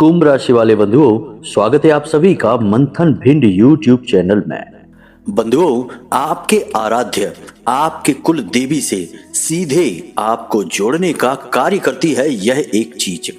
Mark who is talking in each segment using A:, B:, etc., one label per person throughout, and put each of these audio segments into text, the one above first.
A: कुंभ राशि वाले बंधुओं, स्वागत है आप सभी का मंथन भिंड यूट्यूब चैनल में। बंधुओं, आपके आराध्य आपके कुल देवी से सीधे आपको जोड़ने का कार्य करती है यह एक चीज।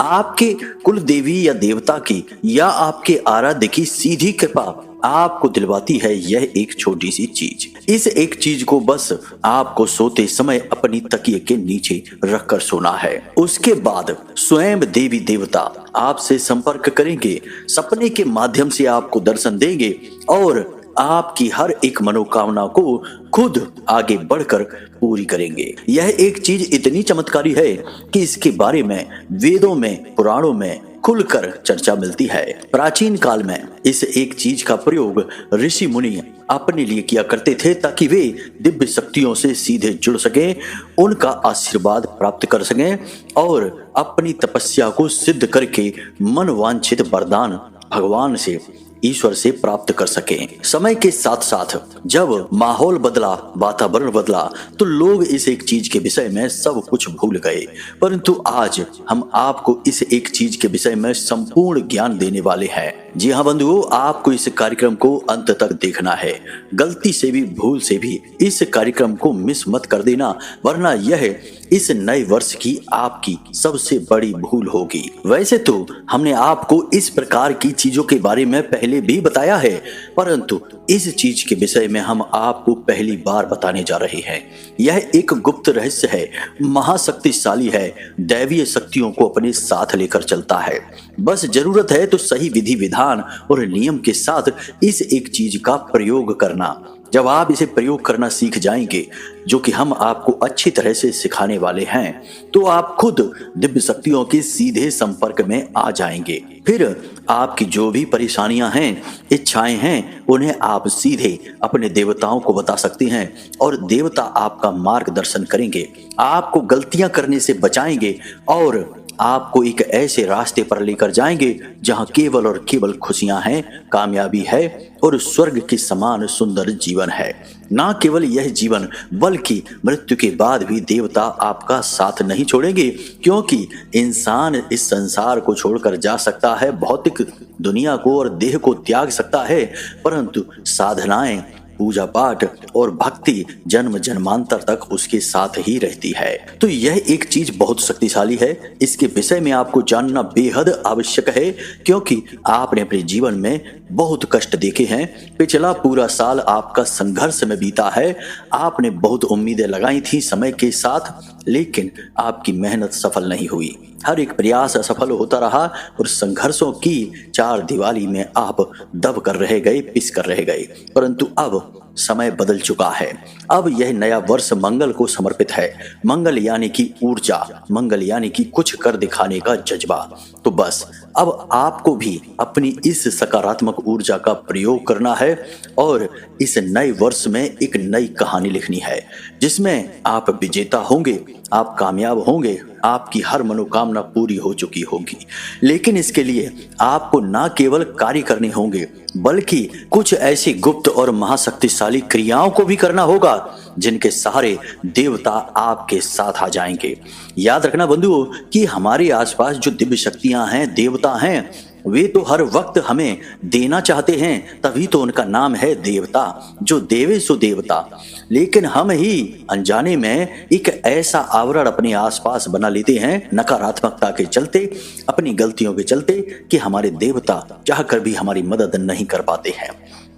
A: आपके कुल देवी या देवता की या आपके आराध्य की सीधी कृपा आपको दिलवाती है यह एक छोटी सी चीज। इस एक चीज को बस आपको सोते समय अपनी तकिए के नीचे रखकर सोना है। उसके बाद स्वयं देवी देवता आपसे संपर्क करेंगे, सपने के माध्यम से आपको दर्शन देंगे और आपकी हर एक मनोकामना को खुद आगे बढ़कर पूरी करेंगे। यह एक चीज इतनी चमत्कारी है कि इसके बारे में वेदों में, पुराणों में खुलकर चर्चा मिलती है। प्राचीन काल में इस एक चीज का प्रयोग ऋषि मुनि अपने लिए किया करते थे ताकि वे दिव्य शक्तियों से सीधे जुड़ सकें, उनका आशीर्वाद प्राप्त कर सकें और अपनी तपस्या को सिद्ध करके मनवांछित वरदान भगवान से, ईश्वर से प्राप्त कर सकें। समय के साथ साथ जब माहौल बदला, वातावरण बदला, तो लोग इस एक चीज के विषय में सब कुछ भूल गए। परंतु आज हम आपको इस एक चीज के विषय में संपूर्ण ज्ञान देने वाले हैं। जी हाँ बंधुओं, आपको इस कार्यक्रम को अंत तक देखना है। गलती से भी, भूल से भी इस कार्यक्रम को मिस मत कर देना, वरना यह इस नए वर्ष की आपकी सबसे बड़ी भूल होगी। वैसे तो हमने आपको इस प्रकार की चीजों के बारे में पहले भी बताया है, परंतु इस चीज के विषय में हम आपको पहली बार बताने जा रहे हैं। यह एक गुप्त रहस्य है, महाशक्तिशाली है, दैवीय शक्तियों को अपने साथ लेकर चलता है। बस जरूरत है तो सही विधि विधान और नियम के साथ इस एक चीज का प्रयोग करना। जब आप इसे प्रयोग करना सीख जाएंगे, जो कि हम आपको अच्छी तरह से सिखाने वाले हैं, तो आप खुद दिव्य शक्तियों के सीधे संपर्क में आ जाएंगे। फिर आपकी जो भी परेशानियां हैं, इच्छाएं हैं, उन्हें आप सीधे अपने देवताओं को बता सकते हैं और देवता आपका मार्गदर्शन करेंगे, आपको गलतियां करने से बचाएंगे और आपको एक ऐसे रास्ते पर लेकर जाएंगे जहां केवल और केवल खुशियां हैं, कामयाबी है और स्वर्ग के समान सुंदर जीवन है। ना केवल यह जीवन, बल्कि मृत्यु के बाद भी देवता आपका साथ नहीं छोड़ेंगे, क्योंकि इंसान इस संसार को छोड़कर जा सकता है, भौतिक दुनिया को और देह को त्याग सकता है, परंतु साधनाएं, पूजा पाठ और भक्ति जन्म जन्मांतर तक उसके साथ ही रहती है। तो यह एक चीज बहुत शक्तिशाली है। इसके विषय में आपको जानना बेहद आवश्यक है, क्योंकि आपने अपने जीवन में बहुत कष्ट देखे हैं। पिछला पूरा साल आपका संघर्ष में बीता है। आपने बहुत उम्मीदें लगाई थी समय के साथ, लेकिन आपकी मेहनत सफल नहीं हुई। हर एक प्रयास असफल होता रहा और संघर्षों की चार दीवारी में आप दब कर रह गए, पिस कर रह गए। परंतु अब समय बदल चुका है। अब यह नया वर्ष मंगल को समर्पित है। मंगल यानी कि ऊर्जा, मंगल यानी कि कुछ कर दिखाने का जज्बा। तो बस अब आपको भी अपनी इस सकारात्मक ऊर्जा का प्रयोग करना है और इस नए वर्ष में एक नई कहानी लिखनी है, जिसमें आप विजेता होंगे, आप कामयाब होंगे, आपकी हर मनोकामना पूरी हो चुकी होगी। लेकिन इसके लिए आपको ना केवल कार्य करने होंगे, बल्कि कुछ ऐसी गुप्त और महाशक्तिशाली क्रियाओं को भी करना होगा जिनके सहारे देवता आपके साथ आ जाएंगे। याद रखना बंधुओं कि हमारे आसपास जो दिव्य शक्तियां हैं, देवता हैं, वे तो हर वक्त हमें देना चाहते हैं, तभी तो उनका नाम है देवता, जो देवे सो देवता। लेकिन हम ही अनजाने में एक ऐसा आवरण अपने आसपास बना लेते हैं, नकारात्मकता के चलते, अपनी गलतियों के चलते, कि हमारे देवता चाहकर भी हमारी मदद नहीं कर पाते हैं।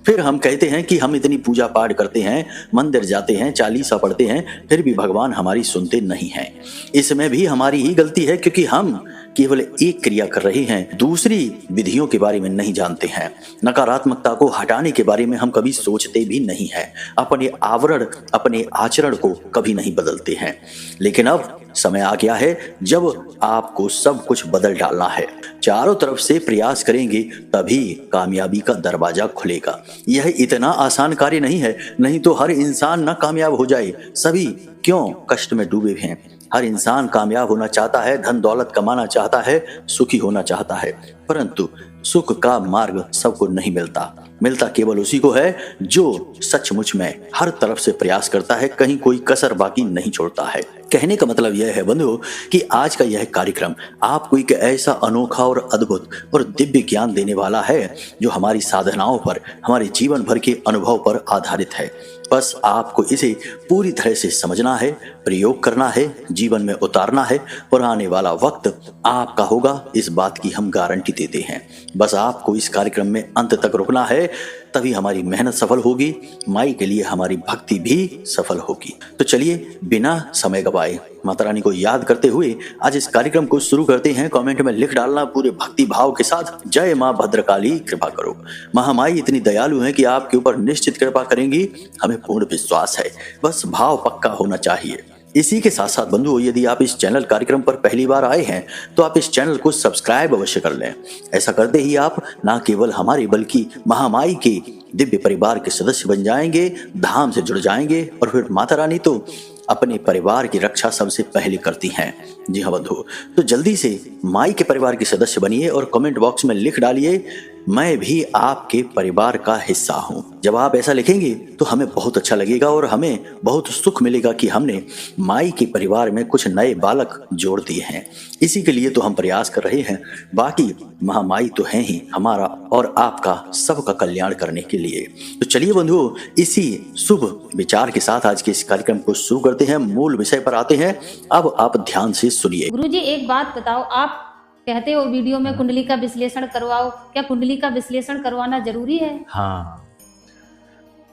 A: फिर हम कहते हैं कि हम इतनी पूजा पाठ करते हैं, मंदिर जाते हैं, चालीसा पढ़ते हैं, फिर भी भगवान हमारी सुनते नहीं हैं। इसमें भी हमारी ही गलती है, क्योंकि हम केवल एक क्रिया कर रहे हैं, दूसरी विधियों के बारे में नहीं जानते हैं। नकारात्मकता को हटाने के बारे में हम कभी सोचते भी नहीं हैं, अपने आवरण, अपने आचरण को कभी नहीं बदलते हैं। लेकिन अब समय आ गया है जब आपको सब कुछ बदल डालना है। चारों तरफ से प्रयास करेंगे तभी कामयाबी का दरवाजा खुलेगा। यह इतना आसान कार्य नहीं है, नहीं तो हर इंसान ना कामयाब हो जाए। सभी क्यों कष्ट में डूबे हैं। हर इंसान कामयाब होना चाहता है, धन दौलत कमाना चाहता है, सुखी होना चाहता है, परंतु सुख का मार्ग सबको नहीं मिलता। मिलता केवल उसी को है जो सचमुच में हर तरफ से प्रयास करता है, कहीं कोई कसर बाकी नहीं छोड़ता है। कहने का मतलब यह है बंधुओं कि आज का यह कार्यक्रम आपको एक ऐसा अनोखा और अद्भुत और दिव्य ज्ञान देने वाला है जो हमारी साधनाओं पर, हमारे जीवन भर के अनुभव पर आधारित है। बस आपको इसे पूरी तरह से समझना है, प्रयोग करना है, जीवन में उतारना है और आने वाला वक्त आपका होगा, इस बात की हम गारंटी देते हैं। बस आपको इस कार्यक्रम में अंत तक रुकना है, तभी हमारी मेहनत सफल होगी, माई के लिए हमारी भक्ति भी सफल होगी। तो चलिए बिना समय गवाए माता रानी को याद करते हुए आज इस कार्यक्रम को शुरू करते हैं। कमेंट में लिख डालना पूरे भक्ति भाव के साथ, जय माँ भद्रकाली कृपा करो। महामाई इतनी दयालु है कि आपके ऊपर निश्चित कृपा करेंगी, हमें पूर्ण विश्वास है। बस भाव पक्का होना चाहिए। इसी के साथ साथ बंधुओं, यदि आप इस चैनल कार्यक्रम पर पहली बार आए हैं तो आप इस चैनल को सब्सक्राइब अवश्य कर लें। ऐसा करते ही आप न केवल हमारे बल्कि महामाई के दिव्य परिवार के सदस्य बन जाएंगे, धाम से जुड़ जाएंगे और फिर माता रानी तो अपने परिवार की रक्षा सबसे पहले करती हैं। जी हाँ बंधु, तो जल्दी से माई के परिवार के सदस्य बनिए और कमेंट बॉक्स में लिख डालिए, मैं भी आपके परिवार का हिस्सा हूँ। जब आप ऐसा लिखेंगे तो हमें बहुत अच्छा लगेगा और हमें बहुत सुख मिलेगा कि हमने माई के परिवार में कुछ नए बालक जोड़ दिए हैं। इसी के लिए तो हम प्रयास कर रहे हैं, बाकी महामाई तो है ही हमारा और आपका सबका कल्याण करने के लिए। तो चलिए बंधुओं, इसी शुभ विचार के साथ आज के इस कार्यक्रम को शुरू करते हैं। मूल विषय पर आते हैं। अब आप ध्यान से सुनिए।
B: गुरुजी एक बात बताओ, आप कहते हो वीडियो में कुंडली का विश्लेषण करवाओ, क्या कुंडली का विश्लेषण करवाना जरूरी है?
C: हाँ,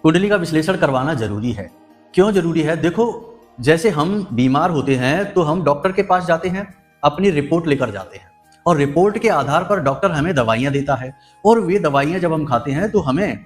C: कुंडली का विश्लेषण करवाना जरूरी है। क्यों जरूरी है? देखो, जैसे हम बीमार होते हैं तो हम डॉक्टर के पास जाते हैं, अपनी रिपोर्ट लेकर जाते हैं और रिपोर्ट के आधार पर डॉक्टर हमें दवाइयां देता है और वे दवाइयां जब हम खाते हैं तो हमें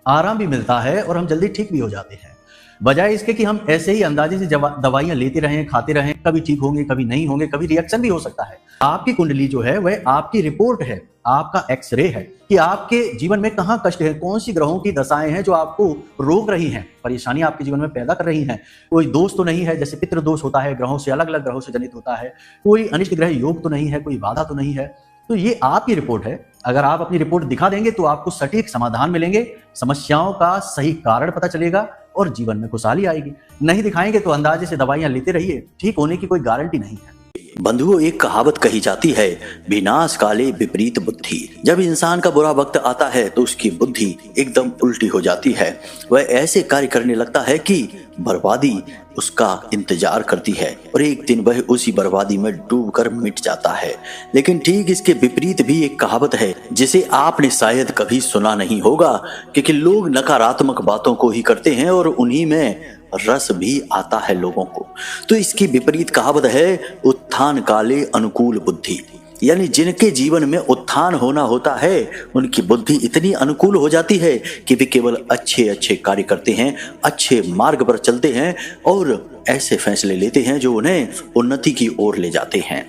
C: आराम भी मिलता है और हम जल्दी ठीक भी हो जाते हैं। बजाय इसके कि हम ऐसे ही अंदाजे से दवाइयां लेते रहें, खाते रहें, कभी ठीक होंगे, कभी नहीं होंगे, कभी रिएक्शन भी हो सकता है। आपकी कुंडली जो है वह आपकी रिपोर्ट है, आपका एक्सरे है कि आपके जीवन में कहाँ कष्ट है, कौन सी ग्रहों की दशाएं हैं जो आपको रोक रही हैं, परेशानी आपके जीवन में पैदा कर रही हैं। कोई दोष तो नहीं है, जैसे पितृ दोष होता है, ग्रहों से अलग अलग ग्रहों से जनित होता है। कोई अनिष्ट ग्रह योग तो नहीं है, कोई बाधा तो नहीं है। तो ये आपकी रिपोर्ट है। अगर आप अपनी रिपोर्ट दिखा देंगे तो आपको सटीक समाधान मिलेंगे, समस्याओं का सही कारण पता चलेगा और जीवन में खुशहाली आएगी। नहीं दिखाएंगे तो अंदाजे से दवाइयां लेते रहिए, ठीक होने की कोई गारंटी नहीं है।
A: बंधुओं, एक कहावत कही जाती है, विनाश काले विपरीत बुद्धि। जब इंसान का बुरा वक्त आता है तो उसकी बुद्धि एकदम उल्टी हो जाती है। वह ऐसे कार्य करने लगता है कि बर्बादी उसका इंतजार करती है और एक दिन वह उसी बर्बादी में डूबकर मिट जाता है। लेकिन ठीक इसके विपरीत भी एक कहावत है जिसे आपने शायद कभी सुना नहीं होगा, क्योंकि लोग नकारात्मक बातों को ही करते हैं और उन्हीं में रस भी आता है लोगों को। तो इसकी विपरीत कहावत है, उत्थान काले अनुकूल बुद्धि। यानी जिनके जीवन में उत्थान होना होता है उनकी बुद्धि इतनी अनुकूल हो जाती है कि वे केवल अच्छे अच्छे कार्य करते हैं, अच्छे मार्ग पर चलते हैं और ऐसे फैसले लेते हैं जो उन्हें उन्नति की ओर ले जाते हैं।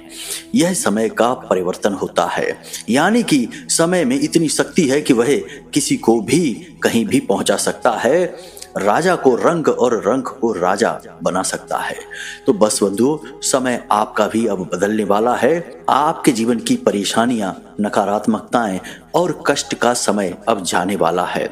A: यह समय का परिवर्तन होता है, यानी कि समय में इतनी शक्ति है कि वह किसी को भी कहीं भी पहुंचा सकता है, राजा को रंग और रंग को राजा बना सकता है। तो बस बंधुओं, समय आपका भी अब बदलने वाला है। आपके जीवन की परेशानियां, नकारात्मकताएं और कष्ट का समय अब जाने वाला है।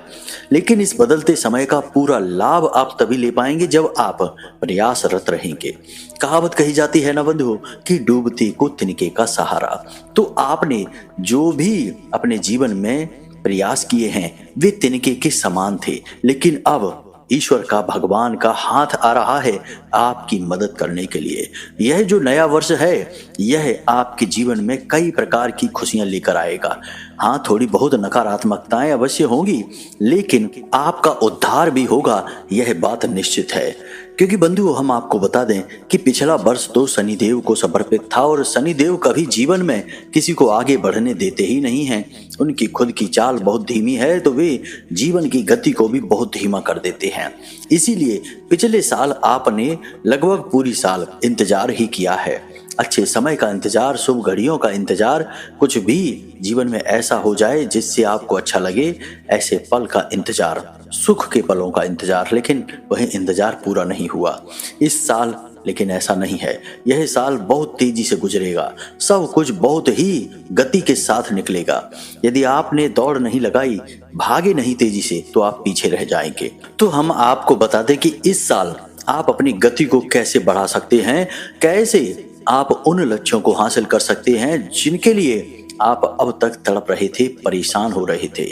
A: लेकिन इस बदलते समय का पूरा लाभ आप तभी ले पाएंगे जब आप प्रयासरत रहेंगे। कहावत कही जाती है ना बंधुओं कि डूबते को तिनके का सहारा। तो आपने जो भी अपने जीवन में प्रयास किए हैं वे तिनके के समान थे, लेकिन अब ईश्वर का, भगवान का हाथ आ रहा है आपकी मदद करने के लिए। यह जो नया वर्ष है यह आपके जीवन में कई प्रकार की खुशियां लेकर आएगा। हाँ, थोड़ी बहुत नकारात्मकताएं अवश्य होंगी, लेकिन आपका उद्धार भी होगा, यह बात निश्चित है। क्योंकि बंधुओं, हम आपको बता दें कि पिछला वर्ष तो शनिदेव को समर्पित था और शनिदेव कभी जीवन में किसी को आगे बढ़ने देते ही नहीं हैं। उनकी खुद की चाल बहुत धीमी है तो वे जीवन की गति को भी बहुत धीमा कर देते हैं। इसीलिए पिछले साल आपने लगभग पूरी साल इंतजार ही किया है, अच्छे समय का इंतजार, शुभ घड़ियों का इंतजार, कुछ भी जीवन में ऐसा हो जाए जिससे आपको अच्छा लगे, ऐसे पल का इंतजार, सुख के पलों का इंतजार। लेकिन वह इंतजार पूरा नहीं हुआ। इस साल लेकिन ऐसा नहीं है। यह साल बहुत तेजी से गुजरेगा, सब कुछ बहुत ही गति के साथ निकलेगा। यदि आपने दौड़ नहीं लगाई, भागे नहीं तेजी से, तो आप पीछे रह जाएंगे। तो हम आपको बता दें कि इस साल आप अपनी गति को कैसे बढ़ा सकते हैं, कैसे आप उन लक्ष्यों को हासिल कर सकते हैं जिनके लिए आप अब तक तड़प रहे थे, परेशान हो रहे थे।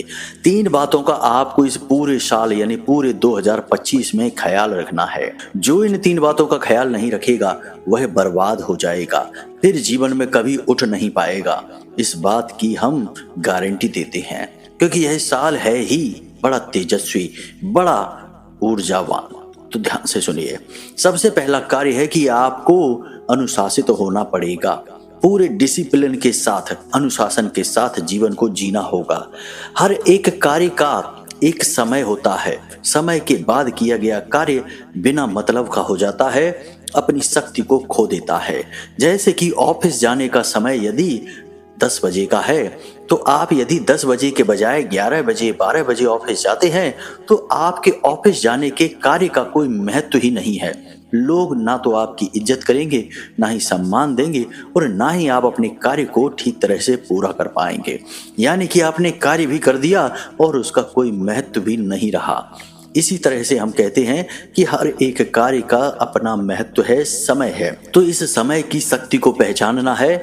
A: 3 बातों का आपको इस पूरे साल यानी पूरे 2025 में ख्याल रखना है। जो इन 3 बातों का ख्याल नहीं रखेगा वह बर्बाद हो जाएगा, फिर जीवन में कभी उठ नहीं पाएगा। इस बात की हम गारंटी देते हैं, क्योंकि यह साल है ही बड़ा तेजस्वी, बड़ा ऊर्जावान। तो ध्यान से सुनिए। सबसे पहला कार्य है कि आपको अनुशासित होना पड़ेगा। पूरे डिसिप्लिन के साथ, अनुशासन के साथ जीवन को जीना होगा। हर एक कार्य का एक समय होता है। समय के बाद किया गया कार्य बिना मतलब का हो जाता है, अपनी शक्ति को खो देता है। जैसे कि ऑफिस जाने का समय यदि 10 बजे का है, तो आप यदि 10 बजे के बजाय 11 बजे 12 बजे ऑफिस जाते हैं, तो आपके ऑफिस जाने के कार्य का कोई महत्व ही नहीं है। लोग ना तो आपकी इज्जत करेंगे, ना ही सम्मान देंगे, और ना ही आप अपने कार्य को ठीक तरह से पूरा कर पाएंगे। यानी कि आपने कार्य भी कर दिया और उसका कोई महत्व भी नहीं रहा। इसी तरह से हम कहते हैं कि हर एक कार्य का अपना महत्व है, समय है। तो इस समय की शक्ति को पहचानना है।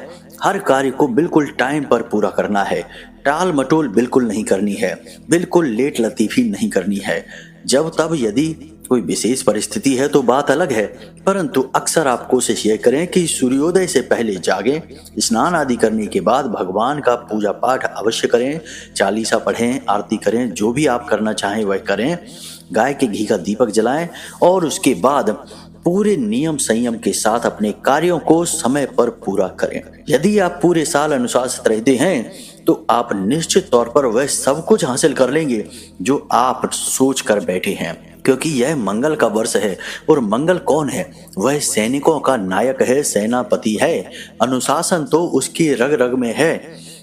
A: हर कार्य को बिल्कुल टाइम पर पूरा करना है। टाल मटोल बिल्कुल नहीं करनी है, बिल्कुल लेट लतीफी नहीं करनी है। जब तब यदि कोई विशेष परिस्थिति है तो बात अलग है, परंतु अक्सर आप कोशिश यह करें कि सूर्योदय से पहले जागें, स्नान आदि करने के बाद भगवान का पूजा पाठ अवश्य करें, चालीसा पढ़ें, आरती करें, जो भी आप करना चाहें वह करें, गाय के घी का दीपक जलाएं और उसके बाद पूरे नियम संयम के साथ अपने कार्यों को समय पर पूरा करें। यदि आप पूरे साल अनुशासित रहते हैं तो आप निश्चित तौर पर वह सब कुछ हासिल कर लेंगे जो आप सोच कर बैठे हैं, क्योंकि यह मंगल का वर्ष है। और मंगल कौन है? वह सैनिकों का नायक है, सेनापति है। अनुशासन तो उसकी रग रग में है,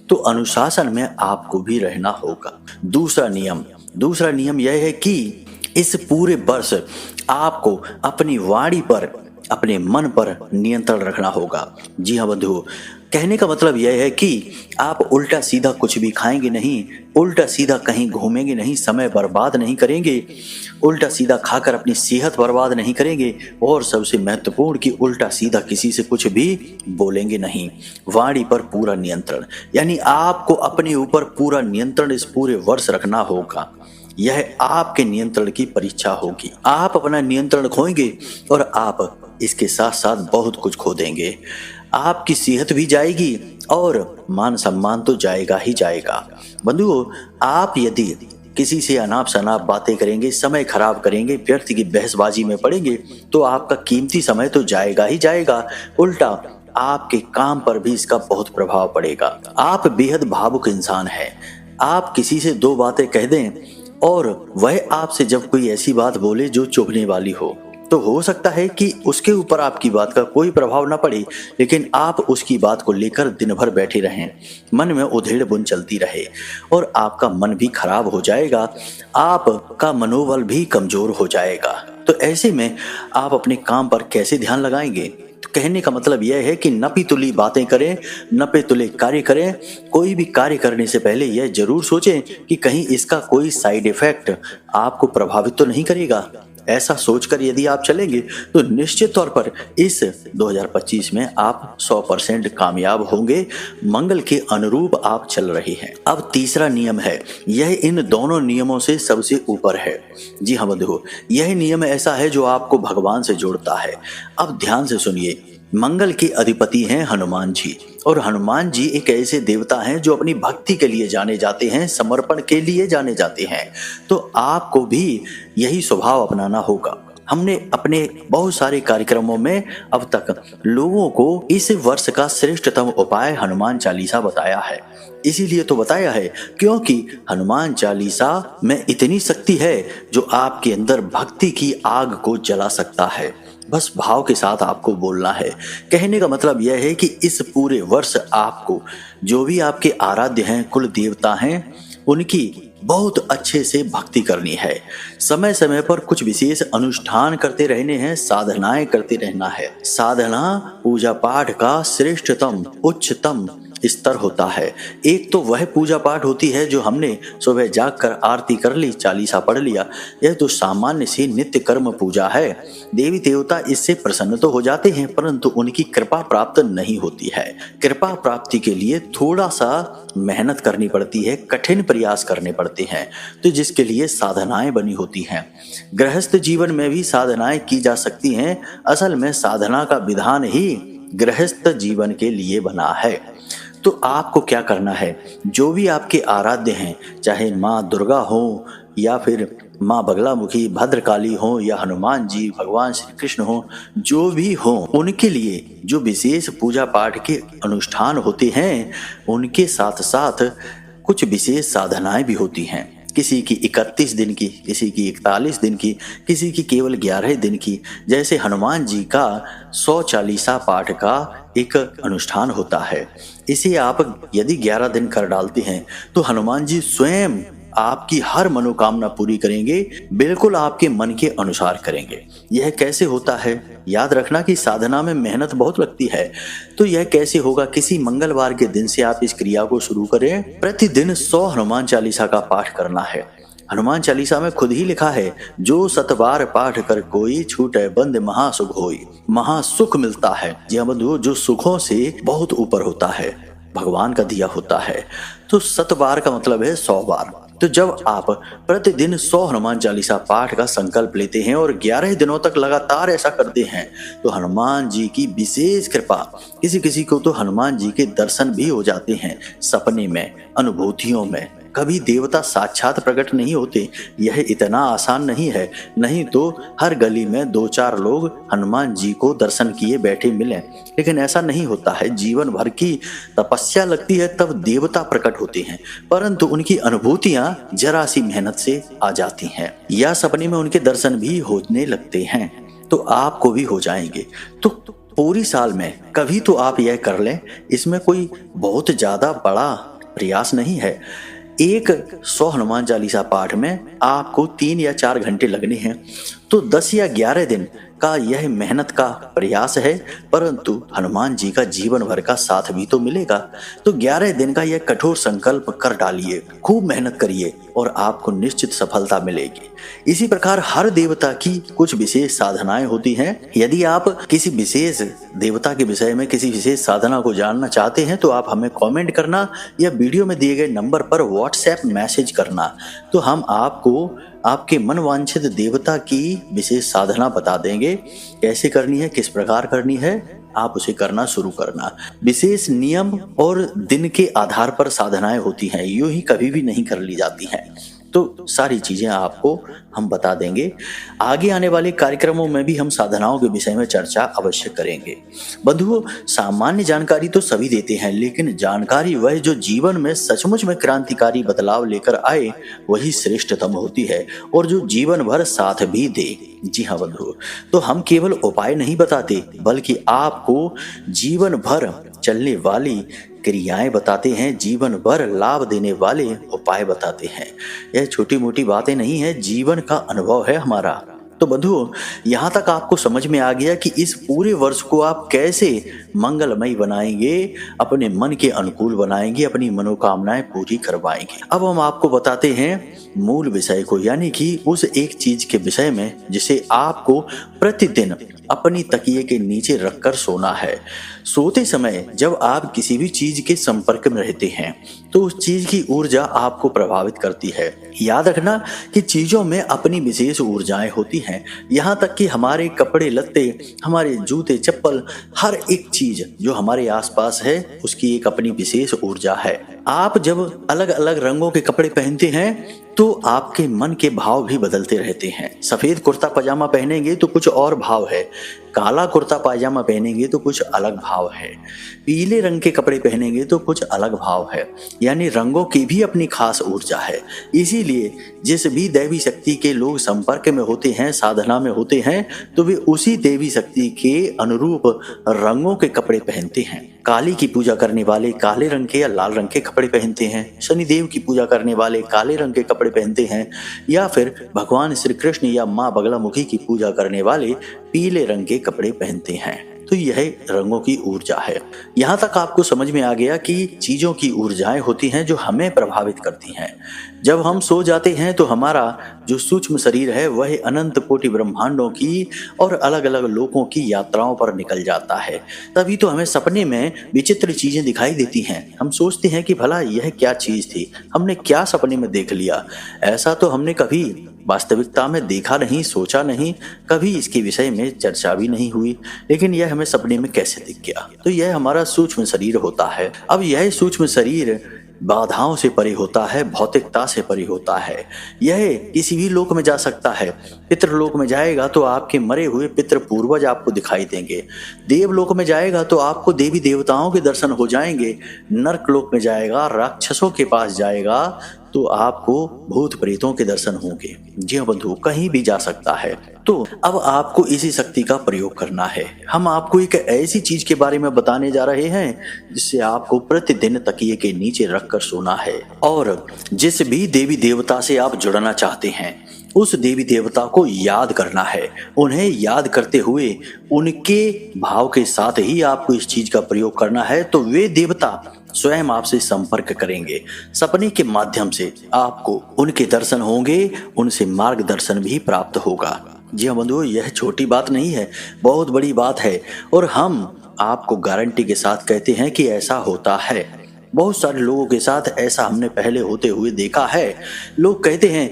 A: तो अनुशासन में आपको भी रहना होगा। दूसरा नियम यह है कि इस पूरे वर्ष आपको अपनी वाणी पर, अपने मन पर नियंत्रण रखना होगा। जी हाँ बंधुओं, कहने का मतलब यह है कि आप उल्टा सीधा कुछ भी खाएंगे नहीं, उल्टा सीधा कहीं घूमेंगे नहीं, समय बर्बाद नहीं करेंगे, उल्टा सीधा खाकर अपनी सेहत बर्बाद नहीं करेंगे, और सबसे महत्वपूर्ण कि उल्टा सीधा किसी से कुछ भी बोलेंगे नहीं। वाणी पर पूरा नियंत्रण, यानी आपको अपने ऊपर पूरा नियंत्रण इस पूरे वर्ष रखना होगा। यह आपके नियंत्रण की परीक्षा होगी। आप अपना नियंत्रण खोएंगे और आप इसके साथ साथ बहुत कुछ खो देंगे। आपकी सेहत भी जाएगी और मान सम्मान तो जाएगा ही जाएगा। बंधुओं, आप यदि किसी से अनाप शनाप बातें करेंगे, समय खराब करेंगे, व्यर्थ की बहसबाजी में पड़ेंगे, तो आपका कीमती समय तो जाएगा ही जाएगा, उल्टा आपके काम पर भी इसका बहुत प्रभाव पड़ेगा। आप बेहद भावुक इंसान हैं। आप किसी से 2 बातें कह दें और वह आपसे जब कोई ऐसी बात बोले जो चुभने वाली हो, तो हो सकता है कि उसके ऊपर आपकी बात का कोई प्रभाव ना पड़े, लेकिन आप उसकी बात को लेकर दिन भर बैठे रहें, मन में उधेड़ बुन चलती रहे और आपका मन भी खराब हो जाएगा, आपका मनोबल भी कमजोर हो जाएगा। तो ऐसे में आप अपने काम पर कैसे ध्यान लगाएंगे? तो कहने का मतलब यह है कि नपी तुली बातें करें, नपे तुले कार्य करें। कोई भी कार्य करने से पहले यह जरूर सोचें कि कहीं इसका कोई साइड इफेक्ट आपको प्रभावित तो नहीं करेगा। ऐसा सोचकर यदि आप चलेंगे तो निश्चित तौर पर इस 2025 में आप 100% कामयाब होंगे। मंगल के अनुरूप आप चल रहे हैं। अब तीसरा नियम है, यह इन दोनों नियमों से सबसे ऊपर है। जी हाँ बंधुओं, यह नियम ऐसा है जो आपको भगवान से जोड़ता है। अब ध्यान से सुनिए। मंगल के अधिपति हैं हनुमान जी, और हनुमान जी एक ऐसे देवता हैं जो अपनी भक्ति के लिए जाने जाते हैं, समर्पण के लिए जाने जाते हैं। तो आपको भी यही स्वभाव अपनाना होगा। हमने अपने बहुत सारे कार्यक्रमों में अब तक लोगों को इस वर्ष का श्रेष्ठतम उपाय हनुमान चालीसा बताया है। इसीलिए तो बताया है क्योंकि हनुमान चालीसा में इतनी शक्ति है जो आपके अंदर भक्ति की आग को जला सकता है। बस भाव के साथ आपको बोलना है। कहने का मतलब यह है कि इस पूरे वर्ष आपको जो भी आपके आराध्य हैं, कुल देवता हैं, उनकी बहुत अच्छे से भक्ति करनी है, समय समय पर कुछ विशेष अनुष्ठान करते रहने हैं, साधनाएं करते रहना है। साधना पूजा पाठ का श्रेष्ठतम उच्चतम स्तर होता है। एक तो वह पूजा पाठ होती है जो हमने सुबह जागकर आरती कर ली, चालीसा पढ़ लिया, यह तो सामान्य सी नित्य कर्म पूजा है। देवी देवता इससे प्रसन्न तो हो जाते हैं, परंतु उनकी कृपा प्राप्त नहीं होती है। कृपा प्राप्ति के लिए थोड़ा सा मेहनत करनी पड़ती है, कठिन प्रयास करने पड़ते हैं, तो जिसके लिए साधनाएं बनी होती हैं। गृहस्थ जीवन में भी साधनाएं की जा सकती हैं। असल में साधना का विधान ही गृहस्थ जीवन के लिए बना है। तो आपको क्या करना है, जो भी आपके आराध्य हैं, चाहे माँ दुर्गा हो या फिर माँ बगलामुखी भद्रकाली हो या हनुमान जी, भगवान श्री कृष्ण हो, जो भी हो, उनके लिए जो विशेष पूजा पाठ के अनुष्ठान होते हैं, उनके साथ साथ कुछ विशेष साधनाएं भी होती हैं। किसी की 31 दिन की, किसी की 41 दिन की, किसी की केवल 11 दिन की। जैसे हनुमान जी का 100 चालीसा पाठ का एक अनुष्ठान होता है। इसे आप यदि 11 दिन कर डालते हैं तो हनुमान जी स्वयं आपकी हर मनोकामना पूरी करेंगे, बिल्कुल आपके मन के अनुसार करेंगे। यह कैसे होता है? याद रखना कि साधना में मेहनत बहुत लगती है। तो यह कैसे होगा? किसी मंगलवार के दिन से आप इस क्रिया को शुरू करें। प्रतिदिन 100 हनुमान चालीसा का पाठ करना है। हनुमान चालीसा में खुद ही लिखा है, जो 100 बार पाठ कर कोई, छूटे बंद महासुख होई। महासुख मिलता है। जी हाँ बंधुओं, जो सुखों से बहुत ऊपर होता है, भगवान का दिया होता है। तो 100 बार का मतलब है 100 बार। तो जब आप प्रतिदिन 100 हनुमान चालीसा पाठ का संकल्प लेते हैं और 11 दिनों तक लगातार ऐसा करते हैं, तो हनुमान जी की विशेष कृपा, किसी किसी को तो हनुमान जी के दर्शन भी हो जाते हैं सपने में, अनुभूतियों में। कभी देवता साक्षात प्रकट नहीं होते, यह इतना आसान नहीं है। नहीं तो हर गली में 2-4 लोग हनुमान जी को दर्शन किए बैठे मिले, लेकिन ऐसा नहीं होता है। जीवन भर की तपस्या लगती है, तब देवता प्रकट होते हैं, परंतु उनकी अनुभूतियां जरा सी मेहनत से आ जाती हैं, या सपने में उनके दर्शन भी होने लगते हैं, तो आपको भी हो जाएंगे। तो पूरी साल में कभी तो आप यह कर लें। इसमें कोई बहुत ज्यादा बड़ा प्रयास नहीं है। एक 100 हनुमान चालीसा पाठ में आपको 3 या 4 घंटे लगने हैं। तो 10 या 11 दिन का यह मेहनत का प्रयास है, परंतु हनुमान जी का जीवन भर का साथ भी तो मिलेगा। तो 11 दिन का यह कठोर संकल्प कर डालिए, खूब मेहनत करिए और आपको निश्चित सफलता मिलेगी। इसी प्रकार हर देवता की कुछ विशेष साधनाएं होती हैं। यदि आप किसी विशेष देवता के विषय में किसी विशेष साधना को जानना चाहते हैं, तो आप हमें कमेंट करना या वीडियो में दिए गए नंबर पर व्हाट्सएप मैसेज करना, तो हम आपको आपके मनवांछित देवता की विशेष साधना बता देंगे। कैसे करनी है, किस प्रकार करनी है, आप उसे करना शुरू करना। विशेष नियम और दिन के आधार पर साधनाएं होती हैं, यूं ही कभी भी नहीं कर ली जाती हैं। तो सारी चीजें आपको हम बता देंगे। आगे आने वाले कार्यक्रमों में भी हम साधनाओं के विषय में चर्चा अवश्य करेंगे। बंधुओं, सामान्य जानकारी तो सभी देते हैं, लेकिन जानकारी वह जो जीवन में सचमुच में क्रांतिकारी बदलाव लेकर आए, वही श्रेष्ठतम होती है और जो जीवन भर साथ भी दे। जी हाँ बंधुओं, तो हम केवल उपाय नहीं बताते, बल्कि आपको जीवन भर चलने वाली क्रियाएं बताते हैं, जीवन भर लाभ देने वाले उपाय बताते हैं। यह छोटी मोटी बातें नहीं है, जीवन का अनुभव है हमारा। तो बंधुओं, यहाँ तक आपको समझ में आ गया कि इस पूरे वर्ष को आप कैसे मंगलमय बनाएंगे, अपने मन के अनुकूल बनाएंगे, अपनी मनोकामनाएं पूरी करवाएंगे। अब हम आपको बताते हैं मूल विषय को, यानी कि उस एक चीज के विषय में जिसे आपको प्रतिदिन अपनी तकिए के नीचे रखकर सोना है। सोते समय जब आप किसी भी चीज के संपर्क में रहते हैं, तो उस चीज की ऊर्जा आपको प्रभावित करती है। याद रखना कि चीजों में अपनी विशेष ऊर्जाएं होती हैं। यहाँ तक कि हमारे कपड़े लत्ते, हमारे जूते चप्पल, हर एक चीज जो हमारे आसपास है, उसकी एक अपनी विशेष ऊर्जा है। आप जब अलग अलग रंगों के कपड़े पहनते हैं, तो आपके मन के भाव भी बदलते रहते हैं। सफेद कुर्ता पजामा पहनेंगे तो कुछ और भाव है, काला कुर्ता पायजामा पहनेंगे तो कुछ अलग भाव है, पीले रंग के कपड़े पहनेंगे तो कुछ अलग भाव है। यानी रंगों की भी अपनी खास ऊर्जा है। इसीलिए जिस भी दैवी शक्ति के लोग संपर्क में होते हैं, साधना में होते हैं, तो वे उसी देवी शक्ति के अनुरूप रंगों के कपड़े पहनते हैं। काली की पूजा करने वाले काले रंग के या लाल रंग के कपड़े पहनते हैं, शनिदेव की पूजा करने वाले काले रंग के कपड़े पहनते हैं, या फिर भगवान श्री कृष्ण या माँ बगलामुखी की पूजा करने वाले पीले रंग के कपड़े पहनते हैं। तो यह रंगों की ऊर्जा है। यहाँ तक आपको समझ में आ गया कि चीजों की ऊर्जाएं होती हैं जो हमें प्रभावित करती हैं। जब हम सो जाते हैं तो हमारा जो सूक्ष्म शरीर है वह अनंत कोटि ब्रह्मांडों की और अलग अलग लोकों की यात्राओं पर निकल जाता है। तभी तो हमें सपने में विचित्र चीजें दिखाई देती हैं। हम सोचते हैं कि भला यह क्या चीज थी, हमने क्या सपने में देख लिया। ऐसा तो हमने कभी वास्तविकता में देखा नहीं, सोचा नहीं, कभी इसके विषय में चर्चा भी नहीं हुई, लेकिन यह हमें सपने में कैसे दिख गया। तो यह हमारा सूक्ष्म शरीर होता है। अब यह सूक्ष्म शरीर बाधाओं से परे होता है, भौतिकता से परे होता है। यह किसी भी लोक में जा सकता है। पितृलोक में जाएगा तो आपके मरे हुए पितृ पूर्वज आपको दिखाई देंगे। देवलोक में जाएगा तो आपको देवी देवताओं के दर्शन हो जाएंगे। नरक लोक में जाएगा, राक्षसों के पास जाएगा तो आपको भूत प्रेतों के दर्शन होंगे। जी हाँ बंधु, कहीं भी जा सकता है। तो अब आपको इसी शक्ति का प्रयोग करना है। हम आपको एक ऐसी चीज के बारे में बताने जा रहे हैं जिससे आपको प्रतिदिन तकिए के नीचे रखकर सोना है। और जिस भी देवी देवता से आप जुड़ना चाहते हैं उस देवी देवता को याद करना है। उन्हें याद करते हुए उनके भाव के साथ ही आपको इस चीज का प्रयोग करना है। तो वे देवता स्वयं आपसे संपर्क करेंगे। सपने के माध्यम से आपको उनके दर्शन होंगे, उनसे मार्गदर्शन भी प्राप्त होगा। जी हाँ बंधुओं, यह छोटी बात नहीं है, बहुत बड़ी बात है। और हम आपको गारंटी के साथ कहते हैं कि ऐसा होता है। बहुत सारे लोगों के साथ ऐसा हमने पहले होते हुए देखा है। लोग कहते हैं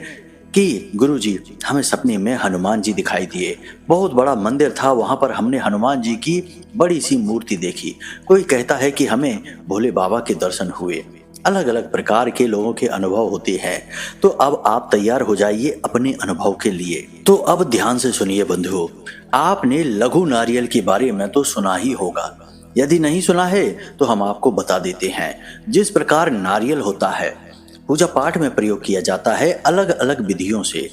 A: कि गुरुजी, हमें सपने में हनुमान जी दिखाई दिए। बहुत बड़ा मंदिर था, वहां पर हमने हनुमान जी की बड़ी सी मूर्ति देखी। कोई कहता है कि हमें भोले बाबा के दर्शन हुए। अलग अलग प्रकार के लोगों के अनुभव होते हैं। तो अब आप तैयार हो जाइए अपने अनुभव के लिए। तो अब ध्यान से सुनिए बंधुओं, आपने लघु नारियल के बारे में तो सुना ही होगा। यदि नहीं सुना है तो हम आपको बता देते हैं। जिस प्रकार नारियल होता है, पूजा पाठ में प्रयोग किया जाता है। अलग अलग विधियों से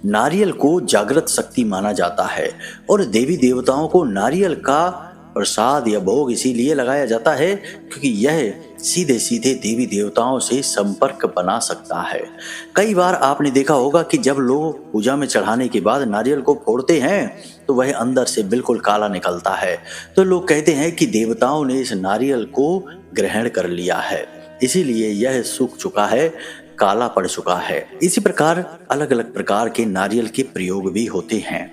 A: नारियल को जागृत शक्ति माना जाता है और देवी देवताओं को नारियल का प्रसाद या भोग इसीलिए लगाया जाता है क्योंकि यह सीधे सीधे देवी देवताओं से संपर्क बना सकता है। कई बार आपने देखा होगा कि जब लोग पूजा में चढ़ाने के बाद नारियल को फोड़ते हैं तो वह अंदर से बिल्कुल काला निकलता है। तो लोग कहते हैं कि देवताओं ने इस नारियल को ग्रहण कर लिया है, इसीलिए यह सूख चुका है, काला पड़ चुका है। इसी प्रकार अलग अलग प्रकार के नारियल के प्रयोग भी होते हैं।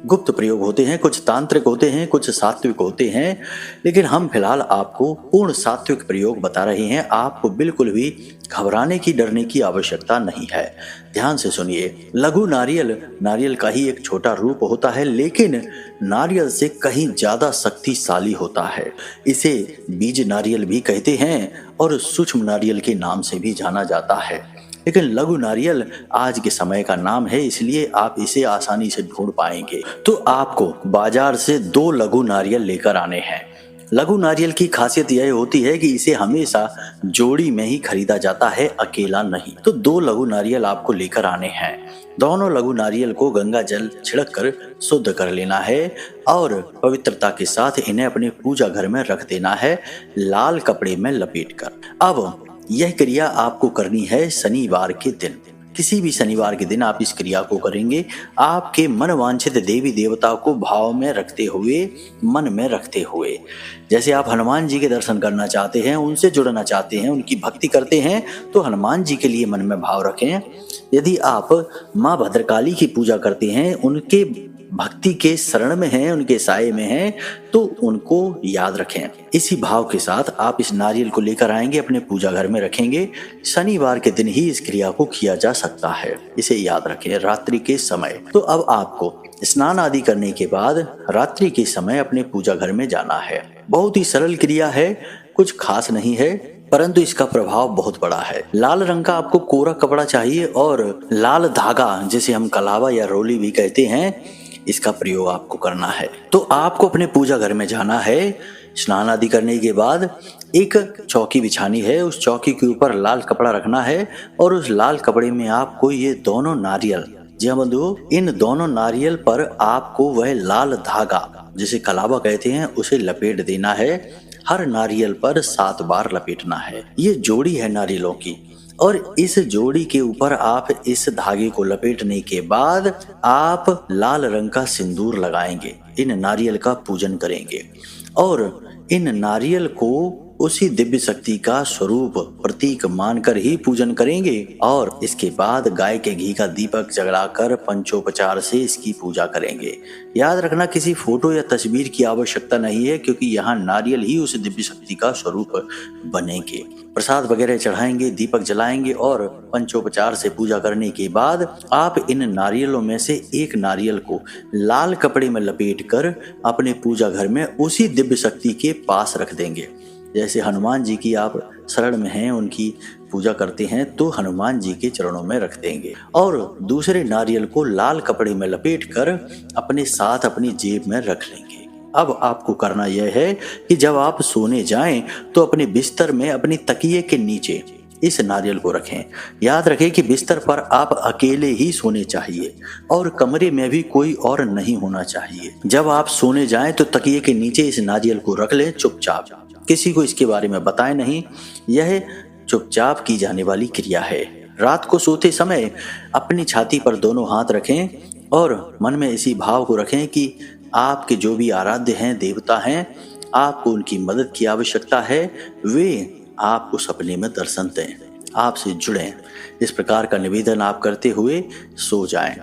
A: गुप्त प्रयोग होते हैं, कुछ तांत्रिक होते हैं, कुछ सात्विक होते हैं, लेकिन हम फिलहाल आपको पूर्ण सात्विक प्रयोग बता रहे हैं। आपको बिल्कुल भी घबराने की, डरने की आवश्यकता नहीं है। ध्यान से सुनिए। लघु नारियल नारियल का ही एक छोटा रूप होता है, लेकिन नारियल से कहीं ज्यादा शक्तिशाली होता है। इसे बीज नारियल भी कहते हैं और सूक्ष्म नारियल के नाम से भी जाना जाता है। लेकिन लघु नारियल आज के समय का नाम है, इसलिए आप इसे आसानी से ढूंढ पाएंगे। तो आपको बाजार से 2 लघु नारियल लेकर आने हैं। लघु नारियल की खासियत यह होती है कि इसे हमेशा जोड़ी में ही खरीदा जाता है, अकेला नहीं। तो 2 लघु नारियल आपको लेकर आने हैं। दोनों लघु नारियल को गंगा जल छिड़क कर शुद्ध कर लेना है और पवित्रता के साथ इन्हें अपने पूजा घर में रख देना है, लाल कपड़े में लपेटकर। अब यह क्रिया आपको करनी है शनिवार के दिन। किसी भी शनिवार के दिन आप इस क्रिया को करेंगे। आपके मन वांछित देवी देवता को भाव में रखते हुए, मन में रखते हुए, जैसे आप हनुमान जी के दर्शन करना चाहते हैं, उनसे जुड़ना चाहते हैं, उनकी भक्ति करते हैं, तो हनुमान जी के लिए मन में भाव रखें। यदि आप माँ भद्रकाली की पूजा करते हैं, उनके भक्ति के शरण में हैं, उनके साये में हैं, तो उनको याद रखें। इसी भाव के साथ आप इस नारियल को लेकर आएंगे, अपने पूजा घर में रखेंगे। शनिवार के दिन ही इस क्रिया को किया जा सकता है, इसे याद रखें, रात्रि के समय। तो अब आपको स्नान आदि करने के बाद रात्रि के समय अपने पूजा घर में जाना है। बहुत ही सरल क्रिया है, कुछ खास नहीं है, परंतु इसका प्रभाव बहुत बड़ा है। लाल रंग का आपको कोरा कपड़ा चाहिए और लाल धागा, जिसे हम कलावा या रोली भी कहते हैं, इसका प्रयोग आपको करना है। तो आपको अपने पूजा घर में जाना है। स्नान आदि करने के बाद एक चौकी बिछानी है, उस चौकी के ऊपर लाल कपड़ा रखना है और उस लाल कपड़े में आपको ये दोनों नारियल, जी हाँ बंधुओं, इन दोनों नारियल पर आपको वह लाल धागा जिसे कलावा कहते हैं उसे लपेट देना है। हर नारियल पर 7 बार लपेटना है। ये जोड़ी है नारियलों की और इस जोड़ी के ऊपर आप इस धागे को लपेटने के बाद आप लाल रंग का सिंदूर लगाएंगे, इन नारियल का पूजन करेंगे और इन नारियल को उसी दिव्य शक्ति का स्वरूप प्रतीक मानकर ही पूजन करेंगे और इसके बाद गाय के घी का दीपक जलाकर पंचोपचार से इसकी पूजा करेंगे। याद रखना, किसी फोटो या तस्वीर की आवश्यकता नहीं है क्योंकि यहाँ नारियल ही उस दिव्य शक्ति का स्वरूप बनेंगे। प्रसाद वगैरह चढ़ाएंगे, दीपक जलाएंगे और पंचोपचार से पूजा करने के बाद आप इन नारियलों में से एक नारियल को लाल कपड़े में लपेटकर अपने पूजा घर में उसी दिव्य शक्ति के पास रख देंगे। जैसे हनुमान जी की आप शरण में हैं, उनकी पूजा करते हैं तो हनुमान जी के चरणों में रख देंगे और दूसरे नारियल को लाल कपड़े में लपेटकर अपने साथ अपनी जेब में रख लेंगे। अब आपको करना यह है कि जब आप सोने जाएं तो अपने बिस्तर में अपनी तकिए के नीचे इस नारियल को रखें। याद रखें कि बिस्तर पर आप अकेले ही सोने चाहिए और कमरे में भी कोई और नहीं होना चाहिए। जब आप सोने जाएं तो तकिए के नीचे इस नारियल को रख लें चुपचाप, किसी को इसके बारे में बताएं नहीं। यह चुपचाप की जाने वाली क्रिया है। रात को सोते समय अपनी छाती पर दोनों हाथ रखें और मन में इसी भाव को रखें कि आपके जो भी आराध्य हैं, देवता हैं, आपको उनकी मदद की आवश्यकता है, वे आपको सपने में दर्शन दें, आपसे जुड़ें। इस प्रकार का निवेदन आप करते हुए सो जाएं।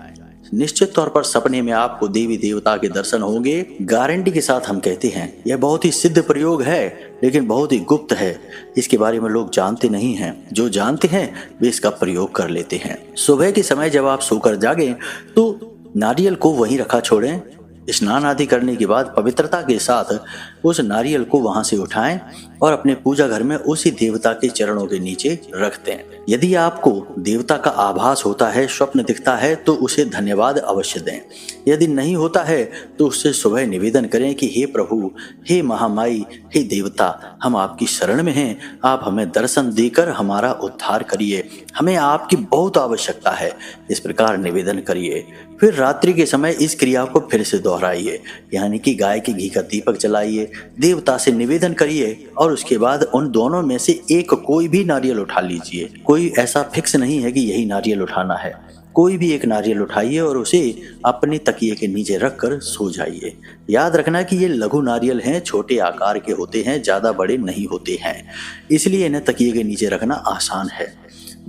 A: निश्चित तौर पर सपने में आपको देवी देवता के दर्शन होंगे। गारंटी के साथ हम कहते हैं यह बहुत ही सिद्ध प्रयोग है लेकिन बहुत ही गुप्त है। इसके बारे में लोग जानते नहीं हैं। जो जानते हैं वे इसका प्रयोग कर लेते हैं। सुबह के समय जब आप सोकर जागें तो नारियल को वहीं रखा छोड़ें। स्नान आदि करने के बाद पवित्रता के साथ उस नारियल को वहां से उठाएं और अपने पूजा घर में उसी देवता के चरणों के नीचे रख दें। यदि आपको देवता का आभास होता है, स्वप्न दिखता है तो उसे धन्यवाद अवश्य दें। यदि नहीं होता है तो उससे सुबह निवेदन करें कि हे प्रभु, हे महामाई, हे देवता, हम आपकी शरण में हैं, आप हमें दर्शन देकर हमारा उद्धार करिए, हमें आपकी बहुत आवश्यकता है। इस प्रकार निवेदन करिए। फिर रात्रि के समय इस क्रिया को फिर से दोहराइए, यानी कि गाय के घी का दीपक जलाइए, देवता से निवेदन करिए और उसके बाद उन दोनों में से एक कोई भी नारियल उठा लीजिए। कोई ऐसा फिक्स नहीं है कि यही नारियल उठाना है। कोई भी एक नारियल उठाइए और उसे अपनी तकिए के नीचे रखकर सो जाइए। याद रखना कि ये लघु नारियल हैं, छोटे आकार के होते हैं, ज़्यादा बड़े नहीं होते हैं, इसलिए इन्हें तकिए के नीचे रखना आसान है।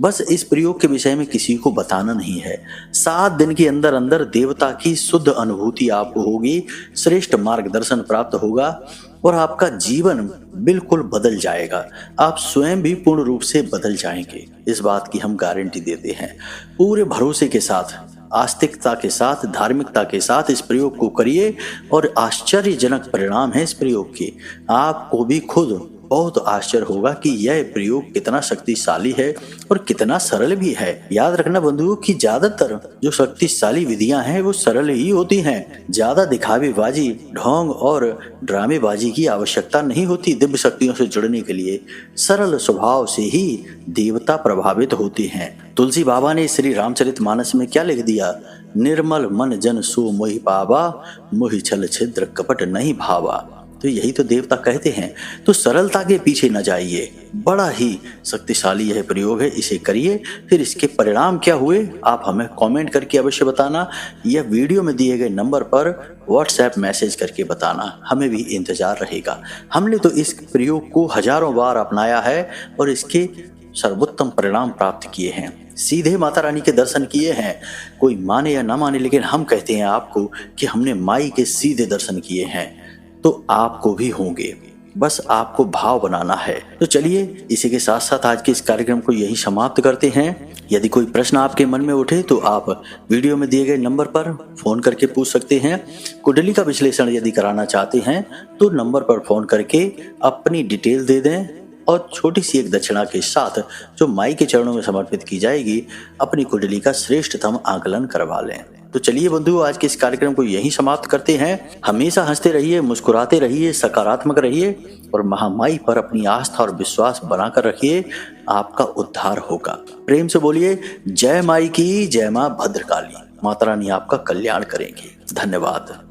A: बस इस प्रयोग के विषय में किसी को बताना नहीं है। 7 दिन के अंदर अंदर देवता की शुद्ध अनुभूति आपको होगी, श्रेष्ठ मार्गदर्शन प्राप्त होगा और आपका जीवन बिल्कुल बदल जाएगा। आप स्वयं भी पूर्ण रूप से बदल जाएंगे, इस बात की हम गारंटी देते हैं। पूरे भरोसे के साथ, आस्तिकता के साथ, धार्मिकता के साथ इस प्रयोग को करिए और आश्चर्यजनक परिणाम है इस प्रयोग के। आपको भी खुद बहुत आश्चर्य होगा कि यह प्रयोग कितना शक्तिशाली है और कितना सरल भी है। याद रखना बंधुओं कि ज्यादातर जो शक्तिशाली विधियां हैं वो सरल ही होती हैं। ज्यादा दिखावेबाजी, ढोंग और ड्रामेबाजी की आवश्यकता नहीं होती। दिव्य शक्तियों से जुड़ने के लिए सरल स्वभाव से ही देवता प्रभावित होते हैं। तुलसी बाबा ने श्री रामचरितमानस में क्या लिख दिया? निर्मल मन जन सो मोहि पावा, मोहि छल छिद्र कपट नहीं भावा। तो यही तो देवता कहते हैं। तो सरलता के पीछे न जाइए, बड़ा ही शक्तिशाली यह प्रयोग है, इसे करिए। फिर इसके परिणाम क्या हुए आप हमें कमेंट करके अवश्य बताना या वीडियो में दिए गए नंबर पर व्हाट्सएप मैसेज करके बताना, हमें भी इंतजार रहेगा। हमने तो इस प्रयोग को हजारों बार अपनाया है और इसके सर्वोत्तम परिणाम प्राप्त किए हैं। सीधे माता रानी के दर्शन किए हैं। कोई माने या ना माने, लेकिन हम कहते हैं आपको कि हमने माई के सीधे दर्शन किए हैं, तो आपको भी होंगे। बस आपको भाव बनाना है। तो चलिए इसी के साथ साथ आज के इस कार्यक्रम को यही समाप्त करते हैं। यदि कोई प्रश्न आपके मन में उठे तो आप वीडियो में दिए गए नंबर पर फोन करके पूछ सकते हैं। कुंडली का विश्लेषण यदि कराना चाहते हैं तो नंबर पर फोन करके अपनी डिटेल दे दें और छोटी सी एक दक्षिणा के साथ जो माई के चरणों में समर्पित की जाएगी, अपनी कुंडली का श्रेष्ठतम आकलन करवा लें। तो चलिए बंधुओं, आज के इस कार्यक्रम को यहीं समाप्त करते हैं। हमेशा हंसते रहिए, मुस्कुराते रहिए, सकारात्मक रहिए और महामाई पर अपनी आस्था और विश्वास बनाकर रखिए। आपका उद्धार होगा। प्रेम से बोलिए जय माई की, जय मां भद्रकाली। माता रानी आपका कल्याण करेंगी। धन्यवाद।